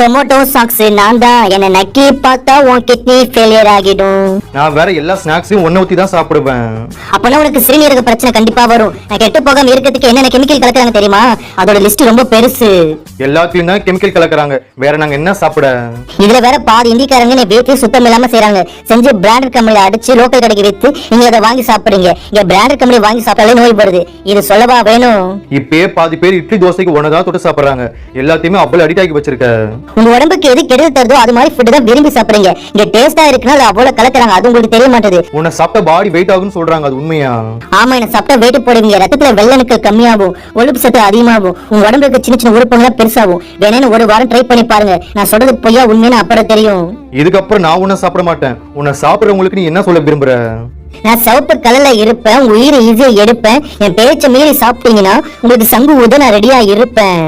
Tomato socks நான் தான். என்ன நக்கி பார்த்தா உன் கிட்னி ஃபெயிலியர் ஆகிடும். நான் வேற எல்லா ஸ்நாக்ஸையும் ஒன்ன ஊத்தி தான் சாப்பிடுவேன். அப்பனா உனக்கு சிறுநீரக பிரச்சனை கண்டிப்பா வரும். நான் கெட்டு போகாம இருக்கிறதுக்கு என்னென்ன கெமிக்கல் கலக்குறாங்க தெரியுமா? அதோட லிஸ்ட் ரொம்ப பெருசு. எல்லாத்துலயும் தான் கெமிக்கல் கலக்குறாங்க. வேற நாங்க என்ன சாப்பிட? இதுல வேற பாதி இந்திக்காரங்க நீ வீட்டுல சுத்தம் இல்லாம செய்யறாங்க. செஞ்சு பிராண்டட் கம்பெனில அடிச்சு லோக்கல் கடைக்கு வித்து நீங்க அதை வாங்கி சாப்பிடுறீங்க. இங்க பிராண்டட் கம்பெனி வாங்கி சாப்பிட்டாலே நோய் வருது. இது சொல்லவா வேணும்? இப்பயே பாதி பேர் இட்லி தோசைக்கு ஒன்னதான் தொட்டு சாப்பிடுறாங்க. எல்லாத்தையுமே அவ்வளவு அடிக்ட் ஆகி வச்சிருக்க. உங்க உடம்புக்கு எது கெடுதல் தருதோ அது மாதிரி ஃபுட் தான் விரும்பி சாப்பிடுறீங்க. இங்க டேஸ்டா இருக்குன்னா அது அவ்வளவு கலக்குறாங்க. அது உங்களுக்கு தெரிய மாட்டேது. உன்னை சாப்பிட்ட பாடி வெயிட் ஆகும்னு சொல்றாங்க. அது உண்மையா? ஆமா, என்ன சாப்பிட்டா வெயிட் போடுவீங்க. ரத்தத்துல வெள்ளை அணுக்கள் கம்மியாகும், கொழுப்பு சத்து அதிகமாகும், உங்க உடம்புல இருக்க சின்ன சின்ன உறுப்புகள் பெருசாகும். வேணும்னு ஒரு வாரம் ட்ரை பண்ணி பாருங்க. நான் சொல்றது பொய்யா உண்மைன்னு அப்புறம் தெரியும். இதுக்கப்புறம் நான் உன்னை சாப்பிட மாட்டேன். உன்னை சாப்பிடுறவங்களுக்கு நீ என்ன சொல்ல விரும்புற? நான் சிவப்பு கலர்ல இருப்பேன், உங்க உயிரை ஈஸியா எடுப்பேன். என் பேச்ச மீறி சாப்பிட்டீங்கன்னா உங்களுக்கு சங்கு ஊத நான் ரெடியா இருப்பேன்.